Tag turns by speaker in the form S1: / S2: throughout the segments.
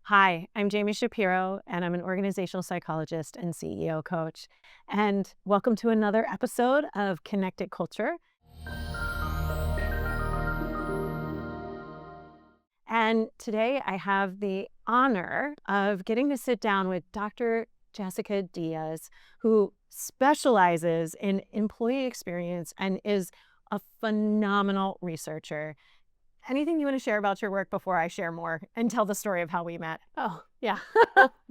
S1: Hi, I'm Jamie Shapiro, and I'm an organizational psychologist and CEO coach. And welcome to another episode of Connected Culture. And today I have the honor of getting to sit down with Dr. Jessica Diaz, who specializes in employee experience and is a phenomenal researcher. Anything you want to share about your work before I share more and tell the story of how we met?
S2: Oh, yeah.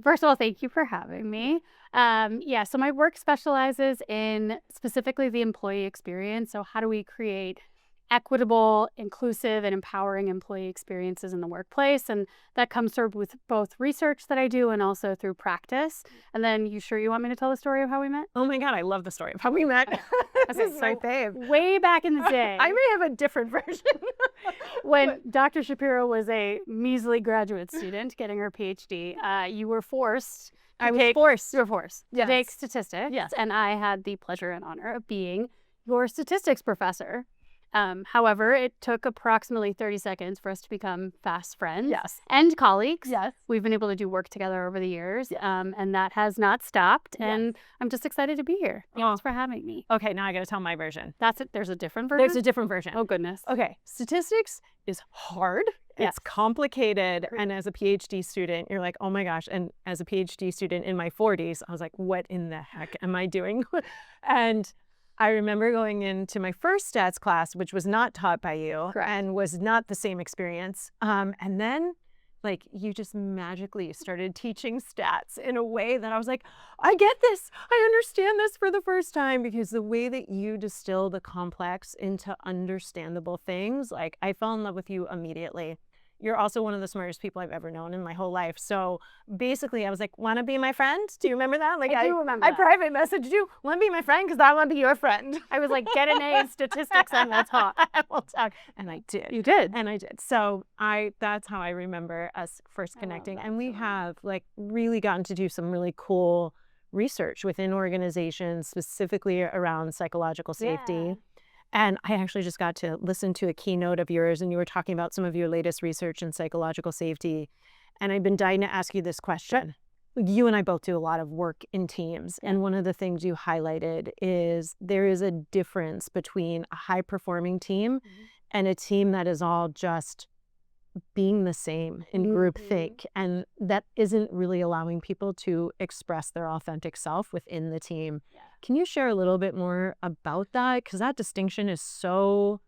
S2: First of all, thank you for having me. So my work specializes in specifically the employee experience. So how do we create equitable, inclusive, and empowering employee experiences in the workplace? And that comes through with both research that I do and also through practice. And then you want me to tell the story of how we met?
S1: Oh my God, I love the story of how we met. This is my fave.
S2: Way back in the day.
S1: I may have a different version.
S2: When Dr. Shapiro was a measly graduate student getting her PhD, you were forced.
S1: I was forced.
S2: You were forced
S1: Yes.
S2: to take statistics.
S1: Yes.
S2: And I had the pleasure and honor of being your statistics professor. However, it took approximately 30 seconds for us to become fast friends
S1: Yes.
S2: and colleagues.
S1: Yes.
S2: We've been able to do work together over the years, and that has not stopped. And I'm just excited to be here. Thanks for having me.
S1: Okay, now I got to tell my version.
S2: That's it. There's a different version?
S1: There's a different version.
S2: Oh, goodness.
S1: Okay, statistics is hard.
S2: Yes.
S1: It's complicated. And as a PhD student, you're like, oh my gosh. And as a PhD student in my 40s, I was like, what in the heck am I doing? And I remember going into my first stats class, which was not taught by you.
S2: Correct.
S1: And was not the same experience. And then like you just magically started teaching stats in a way that I was like, I get this. I understand this for the first time, because the way that you distill the complex into understandable things, like I fell in love with you immediately. You're also one of the smartest people I've ever known in my whole life. So basically I was like, want to be my friend? Do you remember that? Like
S2: I do remember
S1: I
S2: that.
S1: private messaged you, want to be my friend? Because I want to be your friend.
S2: I was like, get an A in statistics and we'll talk.
S1: We'll talk. And I did.
S2: You did.
S1: And I did. So that's how I remember us first connecting. And we have like really gotten to do some really cool research within organizations, specifically around psychological safety.
S2: Yeah.
S1: And I actually just got to listen to a keynote of yours, and you were talking about some of your latest research in psychological safety. And I've been dying to ask you this question. You and I both do a lot of work in teams. And one of the things you highlighted is there is a difference between a high-performing team and a team that is all just being the same in groupthink. And that isn't really allowing people to express their authentic self within the team.
S2: Yeah.
S1: Can you share a little bit more about that? Because that distinction is so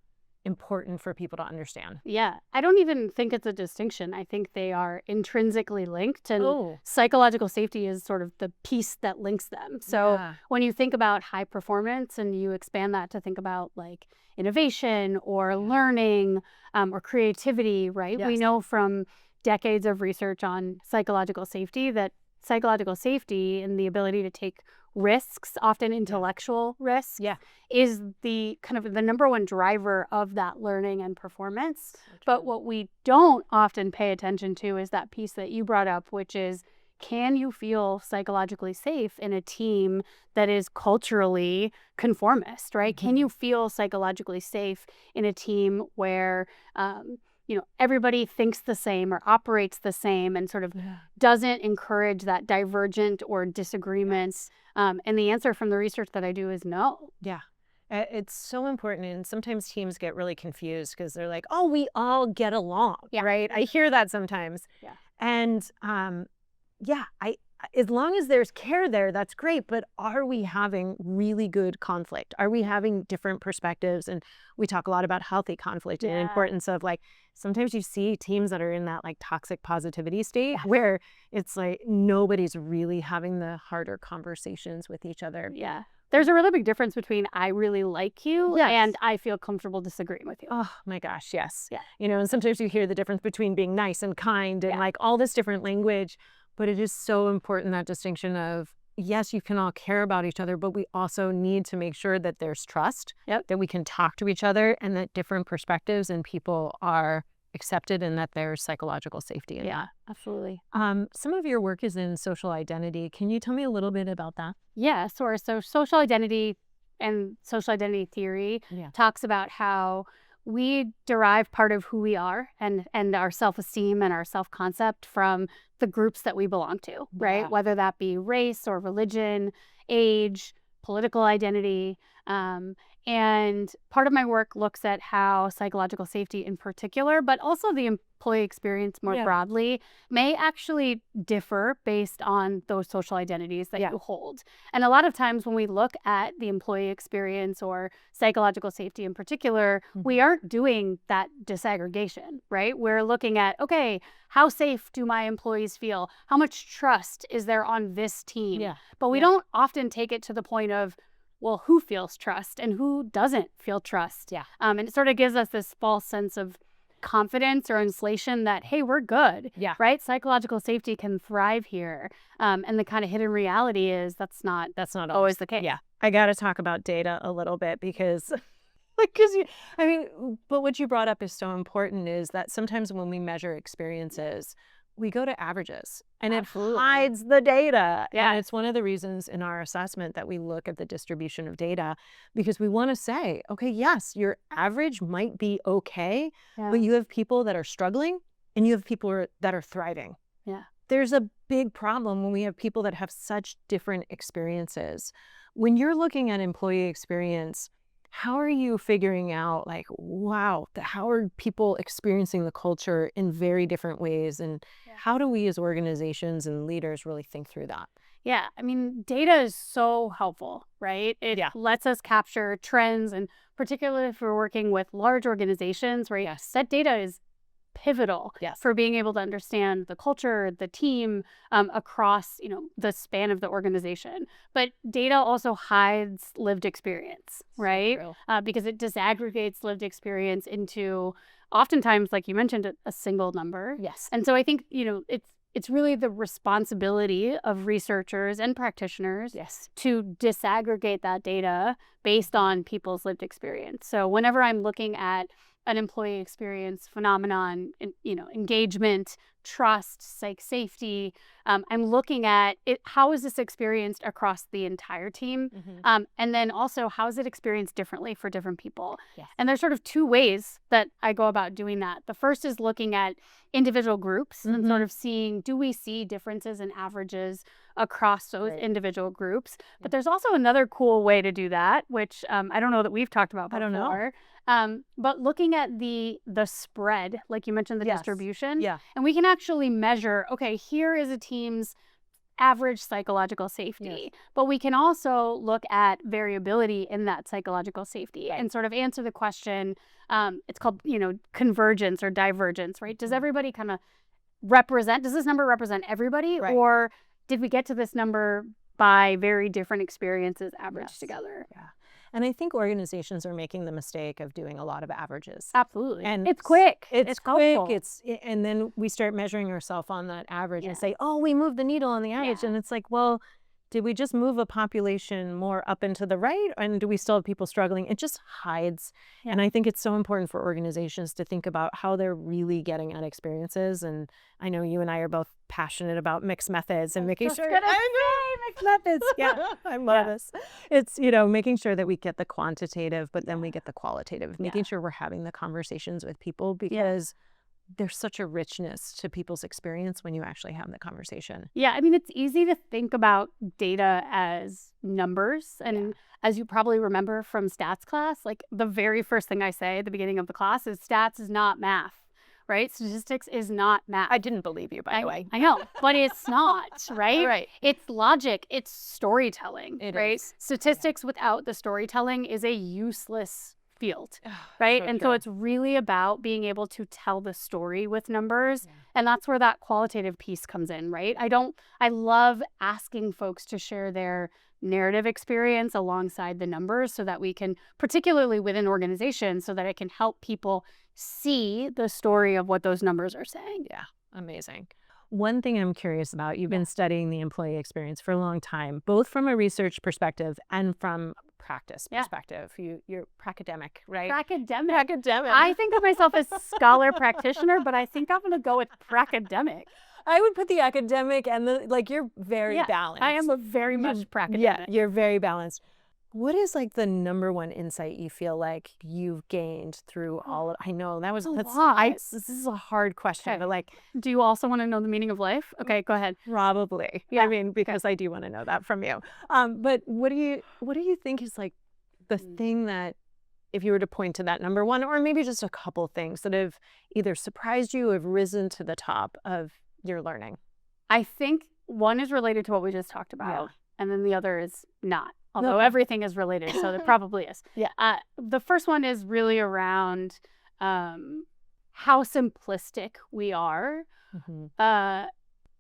S1: important for people to understand.
S2: Yeah. I don't even think it's a distinction. I think they are intrinsically linked. And
S1: Oh.
S2: psychological safety is sort of the piece that links them. So when you think about high performance and you expand that to think about like innovation or learning or creativity, right?
S1: Yes.
S2: We know from decades of research on psychological safety that psychological safety and the ability to take risks, often intellectual risks, is the kind of the number one driver of that learning and performance. But what we don't often pay attention to is that piece that you brought up, which is, can you feel psychologically safe in a team that is culturally conformist, right? Can you feel psychologically safe in a team where everybody thinks the same or operates the same and sort of doesn't encourage that divergent or disagreements? And the answer from the research that I do is no.
S1: Yeah. It's so important. And sometimes teams get really confused because they're like, oh, we all get along, right? I hear that sometimes.
S2: Yeah.
S1: And as long as there's care there, that's great. But are we having really good conflict? Are we having different perspectives? And we talk a lot about healthy conflict and the importance of like, sometimes you see teams that are in that like toxic positivity state where it's like nobody's really having the harder conversations with each other.
S2: Yeah. There's a really big difference between I really like you and I feel comfortable disagreeing with you.
S1: Oh my gosh, yes.
S2: Yeah.
S1: And sometimes you hear the difference between being nice and kind and like all this different language. But it is so important, that distinction of, yes, you can all care about each other, but we also need to make sure that there's trust, that we can talk to each other, and that different perspectives and people are accepted, and that there's psychological safety in that.
S2: Absolutely.
S1: Some of your work is in social identity. Can you tell me a little bit about that?
S2: Yeah, sure. So social identity and social identity theory talks about how we derive part of who we are and our self-esteem and our self-concept from the groups that we belong to, right?
S1: Yeah.
S2: Whether that be race or religion, age, political identity. And part of my work looks at how psychological safety in particular, but also the employee experience more broadly, may actually differ based on those social identities that you hold. And a lot of times when we look at the employee experience or psychological safety in particular, we aren't doing that disaggregation, right? We're looking at, okay, how safe do my employees feel? How much trust is there on this team? But we don't often take it to the point of, well, who feels trust and who doesn't feel trust? And it sort of gives us this false sense of confidence or inflation that, hey, we're good, right? Psychological safety can thrive here. And the kind of hidden reality is that's not always the case.
S1: Yeah. I got to talk about data a little bit because but what you brought up is so important, is that sometimes when we measure experiences, we go to averages and it hides the data. And it's one of the reasons in our assessment that we look at the distribution of data, because we want to say, okay, yes, your average might be okay, but you have people that are struggling and you have people that are thriving. There's a big problem when we have people that have such different experiences. When you're looking at employee experience, how are you figuring out, like, wow, how are people experiencing the culture in very different ways? And how do we as organizations and leaders really think through that?
S2: Yeah, I mean, data is so helpful, right? It lets us capture trends, and particularly if we're working with large organizations, right? That data is pivotal for being able to understand the culture, the team, across, the span of the organization. But data also hides lived experience, right? Because it disaggregates lived experience into, oftentimes, like you mentioned, a single number. And so I think, it's really the responsibility of researchers and practitioners to disaggregate that data based on people's lived experience. So whenever I'm looking at an employee experience phenomenon, engagement, trust, psych safety, I'm looking at it, how is this experienced across the entire team? And then also, how is it experienced differently for different people? And there's sort of two ways that I go about doing that. The first is looking at individual groups and sort of seeing, do we see differences in averages across those individual groups? But there's also another cool way to do that, which I don't know that we've talked about before.
S1: I don't know.
S2: But looking at the spread, like you mentioned, the distribution, and we can actually measure, okay, here is a team's average psychological safety, but we can also look at variability in that psychological safety and sort of answer the question, it's called, convergence or divergence, right? Does everybody kind of does this number represent everybody, or did we get to this number by very different experiences averaged together?
S1: And I think organizations are making the mistake of doing a lot of averages.
S2: Absolutely.
S1: And
S2: it's quick.
S1: It's quick.
S2: Helpful.
S1: And then we start measuring ourselves on that average and say, oh, we moved the needle on the average. And it's like, well, did we just move a population more up and to the right? And do we still have people struggling? It just hides. And I think it's so important for organizations to think about how they're really getting at experiences. And I know you and I are both passionate about mixed methods and making sure. Mixed methods. I love this. It's, making sure that we get the quantitative, but then we get the qualitative, making sure we're having the conversations with people, because there's such a richness to people's experience when you actually have the conversation.
S2: I mean, it's easy to think about data as numbers. And as you probably remember from stats class, like the very first thing I say at the beginning of the class is stats is not math, right? Statistics is not math.
S1: I didn't believe you, by the way.
S2: I know, but it's not, right?
S1: Right.
S2: It's logic. It's storytelling, right?
S1: Is.
S2: Statistics without the storytelling is a useless field, right?
S1: So
S2: and
S1: true.
S2: so it's really about being able to tell the story with numbers. And that's where that qualitative piece comes in, right? I love asking folks to share their narrative experience alongside the numbers so that we can, particularly within organizations, so that it can help people see the story of what those numbers are saying.
S1: Amazing. One thing I'm curious about, you've been studying the employee experience for a long time, both from a research perspective and from practice perspective. You're academic, right?
S2: Academic. I think of myself as scholar practitioner, but I think I'm going to go with academic.
S1: I would put the academic and you're very balanced.
S2: I am a very much academic.
S1: Yeah, you're very balanced. What is like the number one insight you feel like you've gained through all of, I know that's this is a hard question, but like,
S2: do you also want to know the meaning of life? Okay, go ahead.
S1: Probably. Yeah. I mean, because I do want to know that from you. But what do you think is like the thing that, if you were to point to that number one, or maybe just a couple things that have either surprised you or have risen to the top of your learning?
S2: I think one is related to what we just talked about, and then the other is not. Although everything is related, so there probably is.
S1: Yeah.
S2: The first one is really around how simplistic we are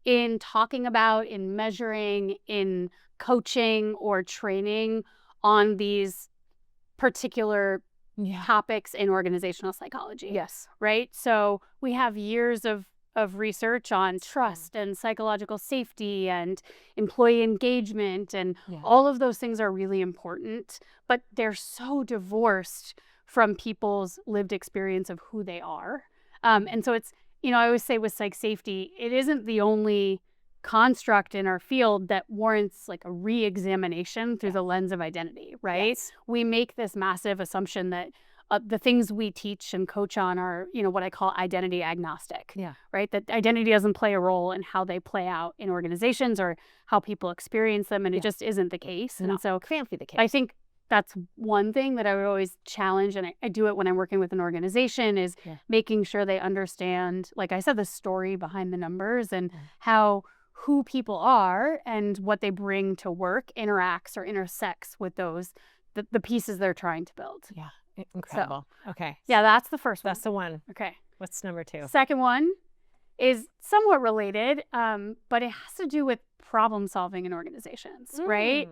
S2: in talking about, in measuring, in coaching or training on these particular topics in organizational psychology.
S1: Yes.
S2: Right? So we have years of research on trust and psychological safety and employee engagement, and all of those things are really important, but they're so divorced from people's lived experience of who they are. And so it's, I always say with psych safety, it isn't the only construct in our field that warrants like a re-examination through the lens of identity, right?
S1: Yes.
S2: We make this massive assumption that the things we teach and coach on are, what I call identity agnostic, right? That identity doesn't play a role in how they play out in organizations or how people experience them, and it just isn't the case.
S1: No,
S2: and so
S1: can't be the case.
S2: I think that's one thing that I would always challenge, and I do it when I'm working with an organization, is making sure they understand, like I said, the story behind the numbers and who people are and what they bring to work interacts or intersects with the pieces they're trying to build.
S1: Yeah. Incredible. So, okay.
S2: Yeah, that's the first one.
S1: That's the one.
S2: Okay.
S1: What's number two?
S2: Second one is somewhat related, but it has to do with problem solving in organizations, right?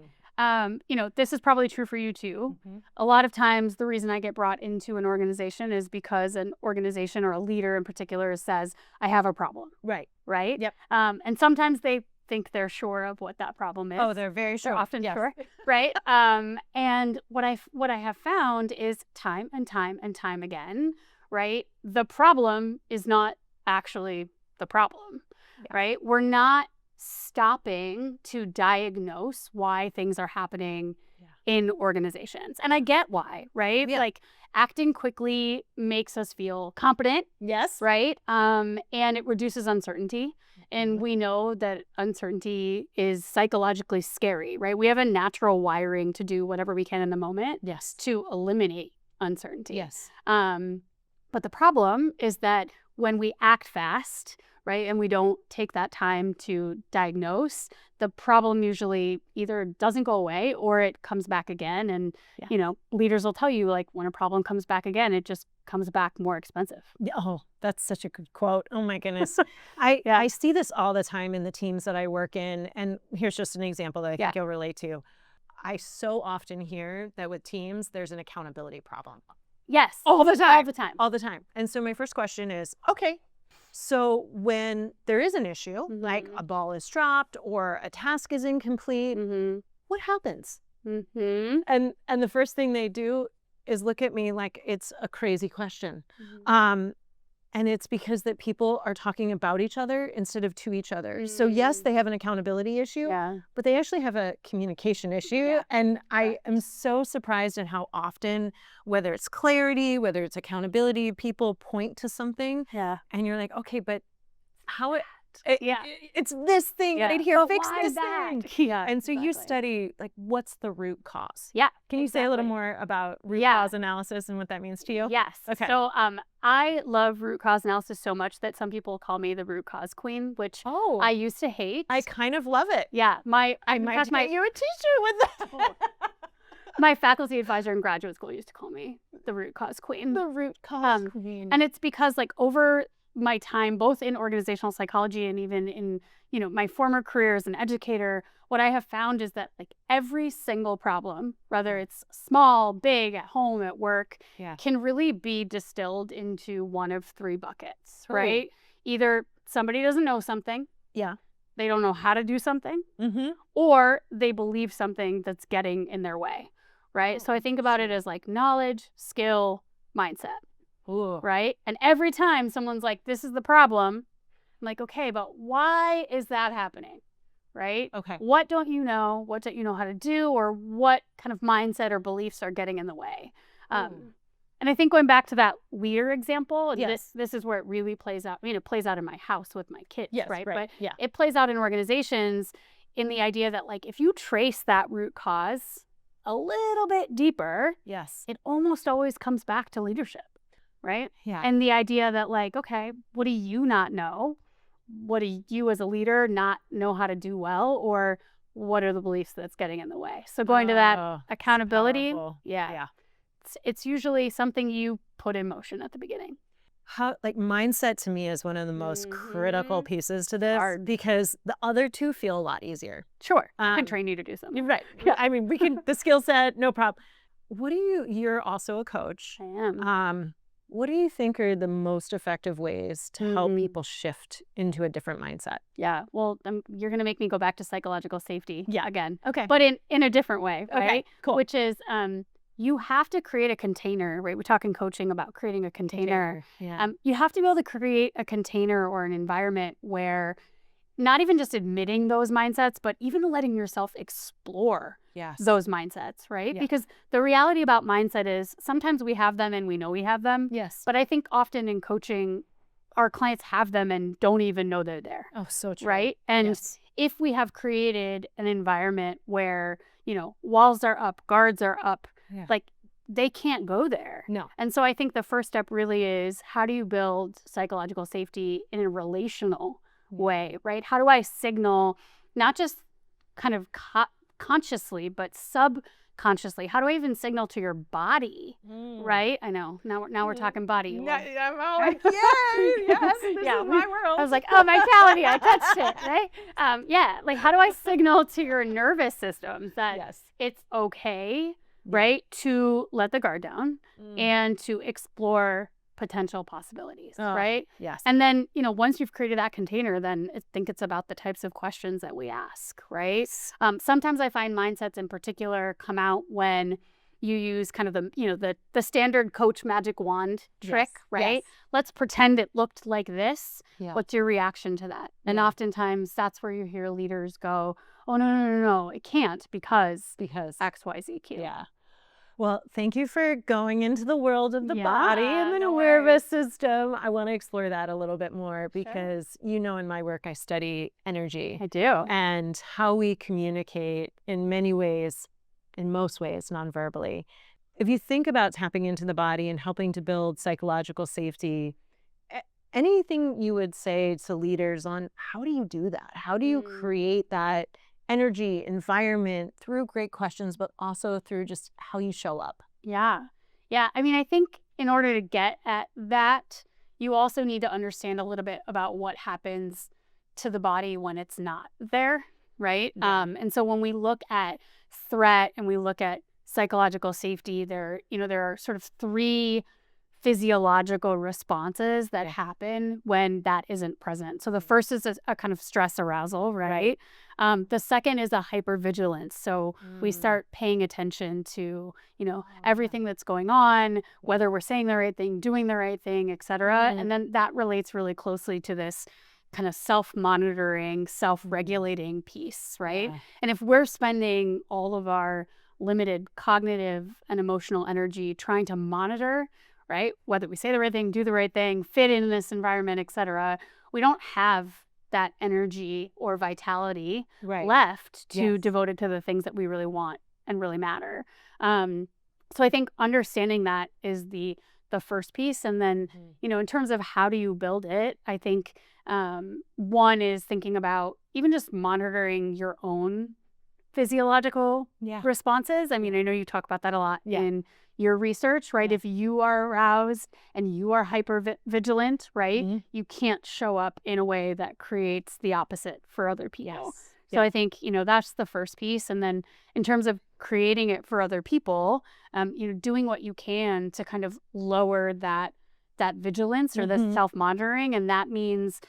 S2: This is probably true for you too. A lot of times the reason I get brought into an organization is because an organization or a leader in particular says, I have a problem.
S1: Right.
S2: Right?
S1: Yep.
S2: And sometimes they think they're sure of what that problem is.
S1: Oh, they're very sure.
S2: They're often sure, right? And what I have found is time and time and time again, right? The problem is not actually the problem, right? We're not stopping to diagnose why things are happening in organizations. And I get why, right?
S1: Yeah.
S2: Like acting quickly makes us feel competent.
S1: Yes.
S2: Right? And it reduces uncertainty. And we know that uncertainty is psychologically scary, right? We have a natural wiring to do whatever we can in the moment to eliminate uncertainty.
S1: Yes.
S2: But the problem is that when we act fast, right, and we don't take that time to diagnose, the problem usually either doesn't go away or it comes back again. And, leaders will tell you, like, when a problem comes back again, it just comes back more expensive.
S1: Oh, that's such a good quote. Oh, my goodness. I see this all the time in the teams that I work in. And here's just an example that I think you'll relate to. I so often hear that with teams, there's an accountability problem.
S2: Yes.
S1: All the time.
S2: All the time.
S1: All the time. And so my first question is, okay, so when there is an issue, like a ball is dropped or a task is incomplete, what happens? And the first thing they do is look at me like it's a crazy question. And it's because that people are talking about each other instead of to each other. So yes, they have an accountability issue, but they actually have a communication issue. And I am so surprised at how often, whether it's clarity, whether it's accountability, people point to something and you're like, okay, but how it's this thing right here, but fix this thing. And so you study, like, what's the root cause? Can you say a little more about root cause analysis and what that means to you?
S2: Yes.
S1: Okay.
S2: So I love root cause analysis so much that some people call me the root cause queen, which I used to hate.
S1: I kind of love it.
S2: Yeah.
S1: I might get you a t-shirt with that.
S2: My faculty advisor in graduate school used to call me the root cause queen.
S1: The root cause queen.
S2: And it's because, like, over my time, both in organizational psychology and even in, my former career as an educator, what I have found is that, like, every single problem, whether it's small, big, at home, at work, can really be distilled into one of three buckets, right? Either somebody doesn't know something. They don't know how to do something. Or they believe something that's getting in their way, right? So I think about it as like knowledge, skill, mindset. Right? And every time someone's like, this is the problem, I'm like, okay, but why is that happening? right?
S1: Okay.
S2: What don't you know? What don't you know how to do? Or what kind of mindset or beliefs are getting in the way? And I think going back to that leader example, and this is where it really plays out. I mean, it plays out in my house with my kids, right? But it plays out in organizations in the idea that, like, if you trace that root cause a little bit deeper, it almost always comes back to leadership, right? And the idea that, like, okay, what do you not know? What do you as a leader not know how to do well? Or what are the beliefs that's getting in the way? So going to that accountability, it's usually something you put in motion at the beginning.
S1: How, like, mindset to me is one of the most critical pieces to this, because the other two feel a lot easier.
S2: Sure. I can train you to do something.
S1: Right. I mean, we can, the skill set, no problem. What do you're also a coach.
S2: I am.
S1: What do you think are the most effective ways to help people shift into a different mindset?
S2: Yeah. Well, you're going to make me go back to psychological safety again.
S1: Okay.
S2: But in a different way, right?
S1: Okay, cool.
S2: Which is, you have to create a container, right? We talk in coaching about creating a container. You have to be able to create a container or an environment where not even just admitting those mindsets, but even letting yourself explore those mindsets, right? Because the reality about mindset is sometimes we have them and we know we have them. But I think often in coaching, our clients have them and don't even know they're there.
S1: Oh, so true.
S2: Right? And if we have created an environment where, walls are up, guards are up, like, they can't go there.
S1: No.
S2: And so I think the first step really is, how do you build psychological safety in a relational way, right? How do I signal, not just kind of consciously, but subconsciously? How do I even signal to your body, right? I know. Now we're talking body.
S1: I'm all like, yes, this is my world.
S2: I was like, oh, vitality, I touched it, right? Like, how do I signal to your nervous system that it's okay, right, to let the guard down and to explore potential possibilities, right?
S1: Yes.
S2: And then, once you've created that container, then I think it's about the types of questions that we ask, right? Sometimes I find mindsets in particular come out when you use kind of the standard coach magic wand trick, right? Let's pretend it looked like this. What's your reaction to that? And oftentimes that's where you hear leaders go, oh, no, it can't because X, Y, Z, Q.
S1: Well, thank you for going into the world of the body and the nervous system. I want to explore that a little bit more because, in my work, I study energy.
S2: I do.
S1: And how we communicate in most ways, non-verbally. If you think about tapping into the body and helping to build psychological safety, anything you would say to leaders on how do you do that? How do you create that energy, environment through great questions, but also through just how you show up?
S2: Yeah. I mean, I think in order to get at that, you also need to understand a little bit about what happens to the body when it's not there, right? And so when we look at threat and we look at psychological safety, there are sort of three physiological responses that happen when that isn't present. So the first is a kind of stress arousal, right? The second is a hypervigilance. So we start paying attention to, everything that's going on, whether we're saying the right thing, doing the right thing, et cetera. And then that relates really closely to this kind of self-monitoring, self-regulating piece, right? And if we're spending all of our limited cognitive and emotional energy trying to monitor, right, whether we say the right thing, do the right thing, fit in this environment, et cetera, we don't have that energy or vitality left to devote it to the things that we really want and really matter. So I think understanding that is the first piece. And then, in terms of how do you build it, I think one is thinking about even just monitoring your own physiological responses. I mean, I know you talk about that a lot in your research, right? If you are aroused and you are hypervigilant, right, you can't show up in a way that creates the opposite for other people. So I think, that's the first piece. And then in terms of creating it for other people, doing what you can to kind of lower that vigilance or the self-monitoring. And that means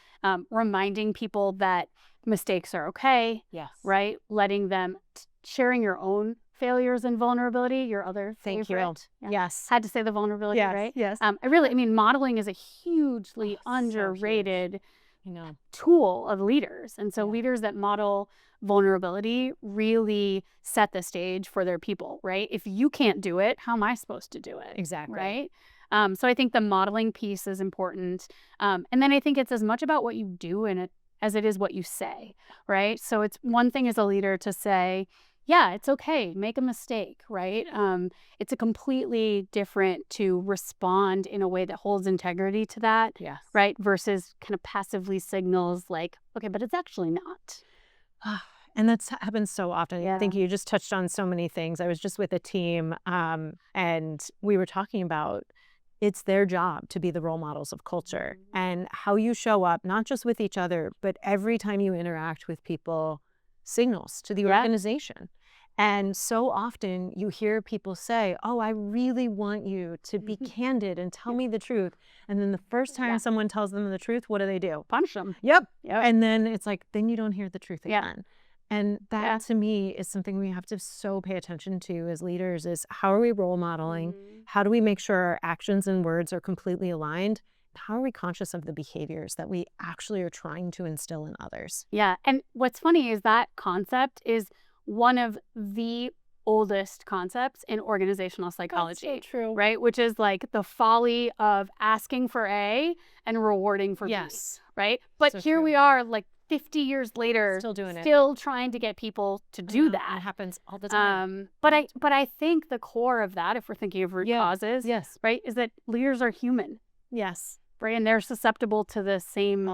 S2: reminding people that mistakes are okay, right? Letting them, sharing your own failures and vulnerability, your other favorite. Had to say the vulnerability, right? I mean, modeling is a hugely underrated tool of leaders. And so leaders that model vulnerability really set the stage for their people, right? If you can't do it, how am I supposed to do it?
S1: Exactly.
S2: Right? So I think the modeling piece is important. And then I think it's as much about what you do in it as it is what you say, right? So it's one thing as a leader to say, yeah, it's okay, make a mistake, right? It's a completely different to respond in a way that holds integrity to that, right? Versus kind of passively signals like, okay, but it's actually not.
S1: And that's happens so often. I think you just touched on so many things. I was just with a team and we were talking about it's their job to be the role models of culture and how you show up, not just with each other, but every time you interact with people signals to the organization. And so often you hear people say, oh, I really want you to be candid and tell me the truth. And then the first time someone tells them the truth, what do?
S2: Punch them.
S1: Yep. And then it's like, then you don't hear the truth again. And that to me is something we have to so pay attention to as leaders is how are we role modeling? How do we make sure our actions and words are completely aligned? How are we conscious of the behaviors that we actually are trying to instill in others?
S2: Yeah. And what's funny is that concept is one of the oldest concepts in organizational psychology.
S1: That's so true.
S2: Right? Which is like the folly of asking for A and rewarding for B. Right? But so here we are like 50 years later, still trying to get people to do that.
S1: It happens all the time.
S2: But I think the core of that, if we're thinking of root causes, right, is that leaders are human. Right, and they're susceptible to the same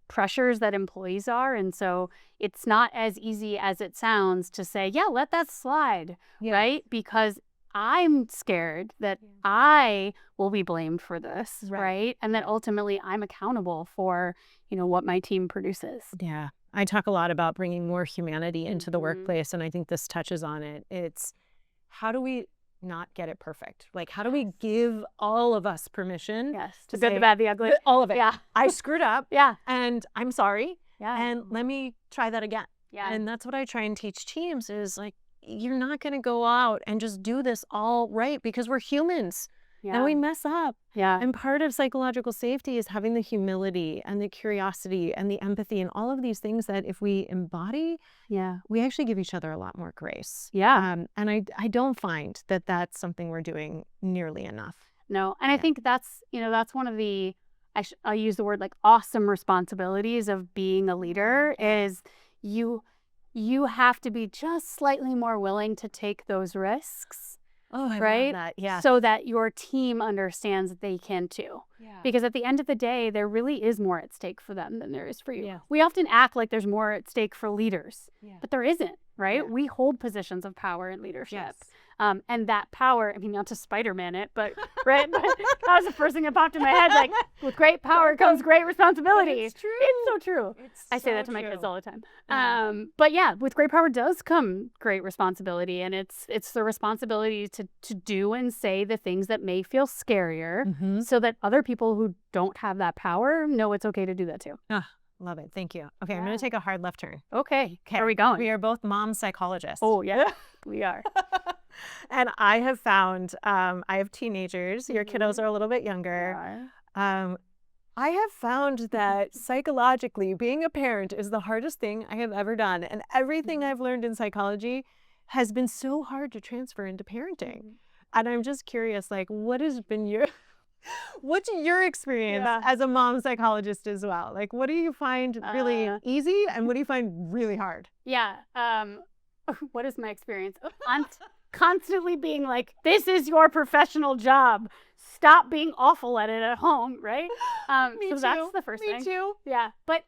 S2: pressures that employees are, and so it's not as easy as it sounds to say, yeah, let that slide, right? Because I'm scared that I will be blamed for this, right? And that ultimately I'm accountable for, what my team produces.
S1: Yeah, I talk a lot about bringing more humanity into the workplace, and I think this touches on it. It's how do we not get it perfect? Like, how do we give all of us permission
S2: to good, the bad, the ugly,
S1: all of it? I screwed up. And I'm sorry. And let me try that again. And that's what I try and teach teams is like, you're not going to go out and just do this all right because we're humans. And we mess up. And part of psychological safety is having the humility and the curiosity and the empathy and all of these things that if we embody, we actually give each other a lot more grace. And I don't find that that's something we're doing nearly enough.
S2: No. And I think that's, that's one of the, I'll use the word like awesome responsibilities of being a leader is you have to be just slightly more willing to take those risks.
S1: Oh, I
S2: right?
S1: love that. Yeah.
S2: So that your team understands that they can too. Because at the end of the day, there really is more at stake for them than there is for you. We often act like there's more at stake for leaders, but there isn't, right? We hold positions of power and leadership. And that power, I mean, not to Spider-Man it, but right? That was the first thing that popped in my head. Like, with great power comes great responsibility.
S1: It's true.
S2: It's so true. I say that to my kids all the time. But yeah, with great power does come great responsibility. And it's the responsibility to do and say the things that may feel scarier so that other people who don't have that power know it's okay to do that too.
S1: Love it. Thank you. Okay, I'm going to take a hard left turn.
S2: Okay. Where are we going?
S1: We are both mom psychologists.
S2: Oh, yeah. We are.
S1: And I have found, I have teenagers. Your kiddos are a little bit younger. I have found that psychologically, being a parent is the hardest thing I have ever done. And everything I've learned in psychology has been so hard to transfer into parenting. And I'm just curious, like, what's your experience as a mom psychologist as well? Like, what do you find really easy and what do you find really hard?
S2: What is my experience? Constantly being like, this is your professional job. Stop being awful at it at home, right?
S1: Me
S2: so
S1: too.
S2: That's the first thing.
S1: Me too.
S2: Yeah. But,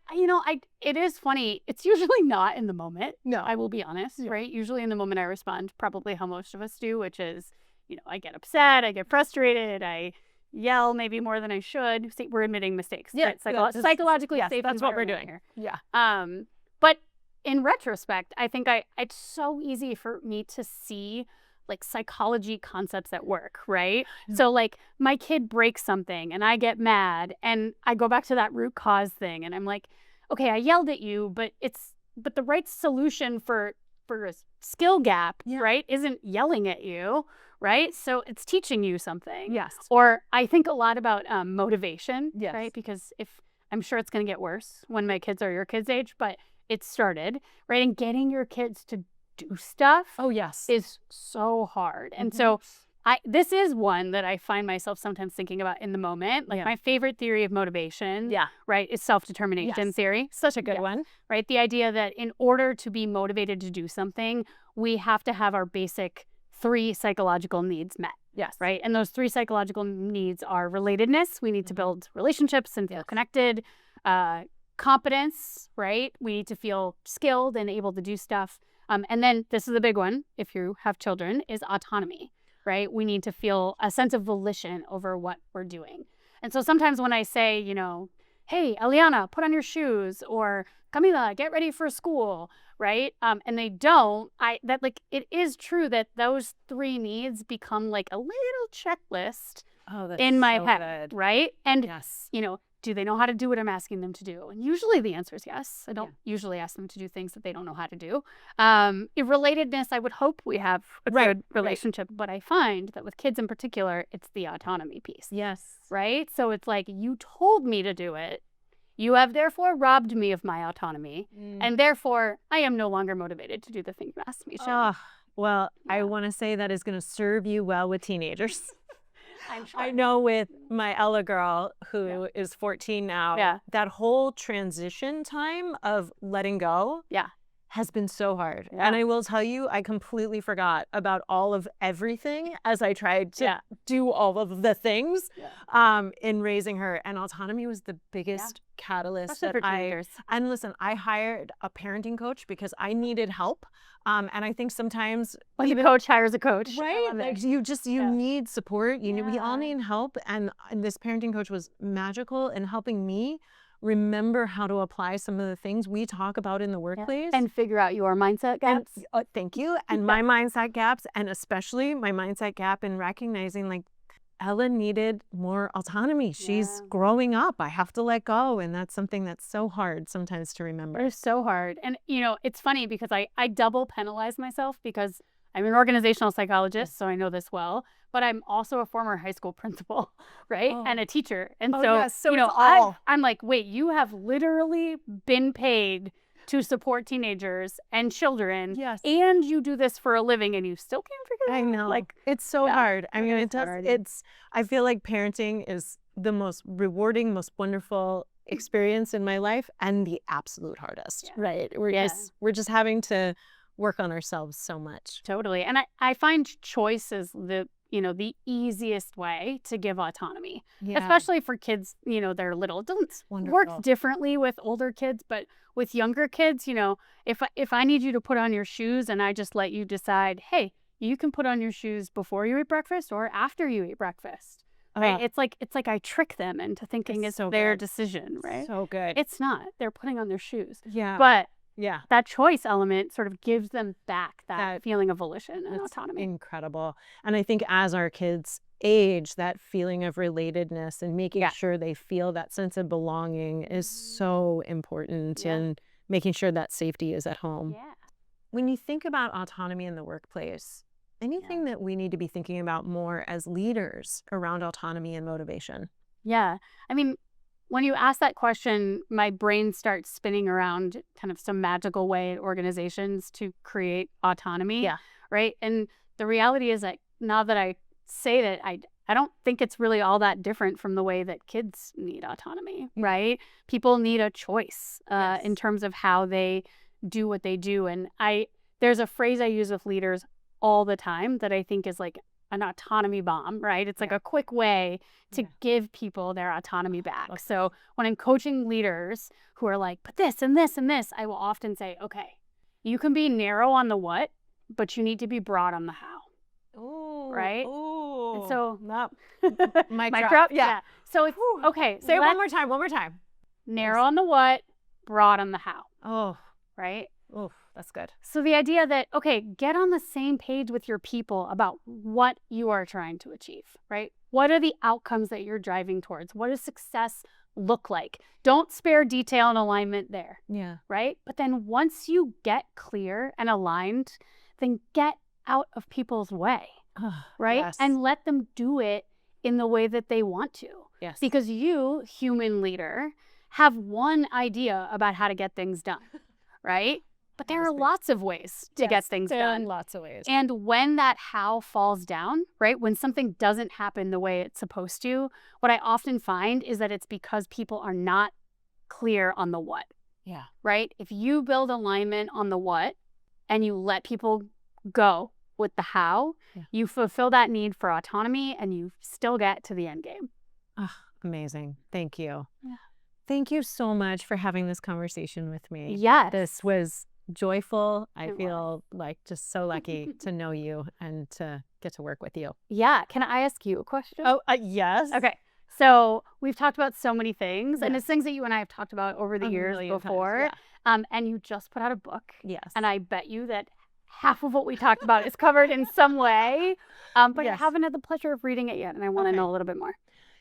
S2: it is funny. It's usually not in the moment.
S1: No.
S2: I will be honest, right? Usually in the moment I respond probably how most of us do, which is, I get upset, I get frustrated, I yell maybe more than I should. See, we're admitting mistakes. Right? Psychologically safe.
S1: That's what we're doing
S2: here. But in retrospect, I think it's so easy for me to see like psychology concepts at work, right? So like my kid breaks something and I get mad and I go back to that root cause thing and I'm like, okay, I yelled at you, but the right solution for a skill gap, right, isn't yelling at you, right? So it's teaching you something.
S1: Yes.
S2: Or I think a lot about motivation, right? Because if I'm sure it's going to get worse when my kids are your kids' age, but it started, right? And getting your kids to do stuff is so hard. And so this is one that I find myself sometimes thinking about in the moment. Like my favorite theory of motivation, right, is self-determination theory.
S1: Such a good one.
S2: Right? The idea that in order to be motivated to do something, we have to have our basic 3 psychological needs met.
S1: Yes.
S2: Right? And those 3 psychological needs are relatedness. We need to build relationships and feel connected. Competence, right? We need to feel skilled and able to do stuff. And then this is a big one, if you have children, is autonomy, right? We need to feel a sense of volition over what we're doing. And so sometimes when I say, you know, hey, Eliana, put on your shoes, or Camila, get ready for school, right? And they don't, it is true that those 3 needs become like a little checklist in my head, right? And, you know, do they know how to do what I'm asking them to do? And usually the answer is yes. I don't usually ask them to do things that they don't know how to do. Relatedness, I would hope we have a good relationship, but I find that with kids in particular, it's the autonomy piece.
S1: Yes.
S2: Right? So it's like, you told me to do it. You have therefore robbed me of my autonomy, and therefore I am no longer motivated to do the thing you asked me to.
S1: Well, I want to say that is going to serve you well with teenagers.
S2: I'm sure.
S1: I know with my Ella girl, who is 14 now, that whole transition time of letting go has been so hard. And I will tell you, I completely forgot about all of everything as I tried to do all of the things in raising her. And autonomy was the biggest catalyst that and listen, I hired a parenting coach because I needed help. And I think sometimes
S2: when the coach hires a coach,
S1: right? Like you need support. We all need help. And this parenting coach was magical in helping me remember how to apply some of the things we talk about in the workplace.
S2: And figure out your mindset gaps.
S1: And, thank you. And my mindset gaps, and especially my mindset gap in recognizing like Ella needed more autonomy. She's growing up. I have to let go. And that's something that's so hard sometimes to remember.
S2: It's so hard. And, you know, it's funny because I double penalize myself because I'm an organizational psychologist, so I know this well, but I'm also a former high school principal, right? And a teacher. And so you know, I'm like, wait, you have literally been paid to support teenagers and children, and you do this for a living, and you still can't figure it out.
S1: I know. Like, it's so hard. I mean, I feel like parenting is the most rewarding, most wonderful experience in my life, and the absolute hardest, right? We're just having to work on ourselves so much.
S2: Totally. And I find choice is the easiest way to give autonomy, especially for kids, you know, they're little. It doesn't work differently with older kids, but with younger kids, you know, if I need you to put on your shoes and I just let you decide, hey, you can put on your shoes before you eat breakfast or after you eat breakfast. Right? It's like I trick them into thinking it's their decision, right?
S1: So good.
S2: It's not. They're putting on their shoes.
S1: Yeah.
S2: But that choice element sort of gives them back that feeling of volition and autonomy.
S1: Incredible. And I think as our kids age, that feeling of relatedness and making sure they feel that sense of belonging is so important, and making sure that safety is at home.
S2: Yeah.
S1: When you think about autonomy in the workplace, anything that we need to be thinking about more as leaders around autonomy and motivation?
S2: Yeah. I mean, when you ask that question, my brain starts spinning around kind of some magical way in organizations to create autonomy.
S1: Yeah.
S2: Right. And the reality is that now that I say that, I don't think it's really all that different from the way that kids need autonomy. Right. People need a choice in terms of how they do what they do. And there's a phrase I use with leaders all the time that I think is like an autonomy bomb, right? It's like a quick way to give people their autonomy back. So when I'm coaching leaders who are like, but this and this and this, I will often say, okay, you can be narrow on the what, but you need to be broad on the how.
S1: Ooh,
S2: right?
S1: Ooh.
S2: And so,
S1: mic
S2: drop.
S1: drop.
S2: Yeah. So it's, okay.
S1: Say it one more time.
S2: Narrow on the what, broad on the how.
S1: Oh,
S2: right?
S1: Oh, that's good.
S2: So the idea that, okay, get on the same page with your people about what you are trying to achieve, right? What are the outcomes that you're driving towards? What does success look like? Don't spare detail and alignment there.
S1: Yeah.
S2: Right? But then once you get clear and aligned, then get out of people's way, right?
S1: Yes.
S2: And let them do it in the way that they want to.
S1: Yes.
S2: Because you, human leader, have one idea about how to get things done, right? But there are lots of ways to get things done.
S1: Lots of ways.
S2: And when that how falls down, right, when something doesn't happen the way it's supposed to, what I often find is that it's because people are not clear on the what.
S1: Yeah.
S2: Right? If you build alignment on the what and you let people go with the how, you fulfill that need for autonomy and you still get to the end game.
S1: Oh, amazing. Thank you.
S2: Yeah.
S1: Thank you so much for having this conversation with me.
S2: Yes.
S1: This was joyful. I feel like just so lucky to know you and to get to work with you.
S2: Yeah. Can I ask you a question?
S1: Oh, yes.
S2: Okay. So we've talked about so many things, and it's things that you and I have talked about over the years before. And you just put out a book.
S1: Yes.
S2: And I bet you that half of what we talked about is covered in some way. But I haven't had the pleasure of reading it yet, and I want to know a little bit more.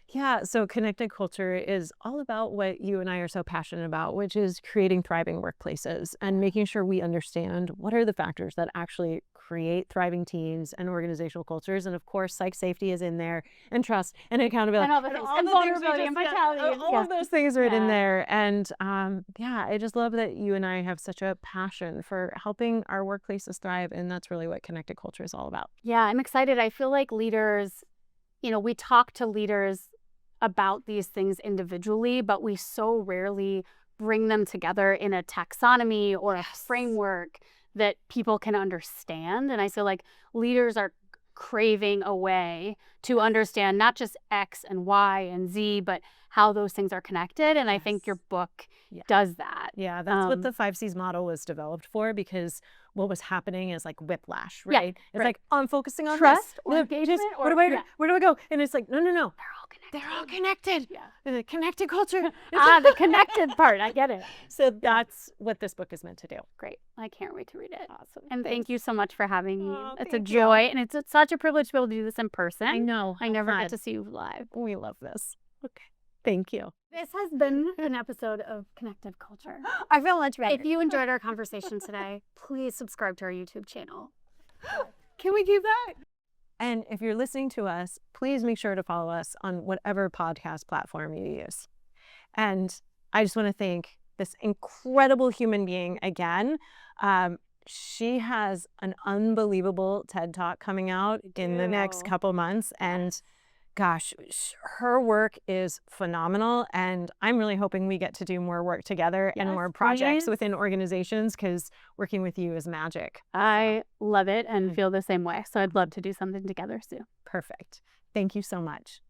S1: Yeah, so connected culture is all about what you and I are so passionate about, which is creating thriving workplaces and making sure we understand what are the factors that actually create thriving teams and organizational cultures. And of course, psych safety is in there, and trust and accountability.
S2: And all the things. And vulnerability and vitality.
S1: All of those things are in there. And I just love that you and I have such a passion for helping our workplaces thrive. And that's really what connected culture is all about.
S2: Yeah, I'm excited. I feel like leaders, we talk to leaders about these things individually, but we so rarely bring them together in a taxonomy or a framework that people can understand. And I feel like leaders are craving a way to understand not just X and Y and Z, but how those things are connected. And I think your book does that.
S1: Yeah, that's what the 5 C's model was developed for, because what was happening is like whiplash, right? It's like, I'm focusing on
S2: trust
S1: this,
S2: or engagement.
S1: Where do I go? And it's like, no.
S2: They're
S1: all connected. Yeah. The connected culture.
S2: The connected part. I get it.
S1: So that's what this book is meant to do.
S2: Great. I can't wait to read it.
S1: Awesome.
S2: And thank you so much for having me. It's a joy. And it's such a privilege to be able to do this in person.
S1: I know.
S2: I never get to see you live.
S1: We love this. Okay. Thank you.
S2: This has been an episode of Connected Culture.
S1: I feel much better.
S2: If you enjoyed our conversation today, please subscribe to our YouTube channel.
S1: Can we keep that? And if you're listening to us, please make sure to follow us on whatever podcast platform you use. And I just want to thank this incredible human being again. She has an unbelievable TED Talk coming out in the next couple months. And gosh, her work is phenomenal. And I'm really hoping we get to do more work together and more projects within organizations, because working with you is magic.
S2: I love it and feel the same way. So I'd love to do something together soon.
S1: Perfect. Thank you so much.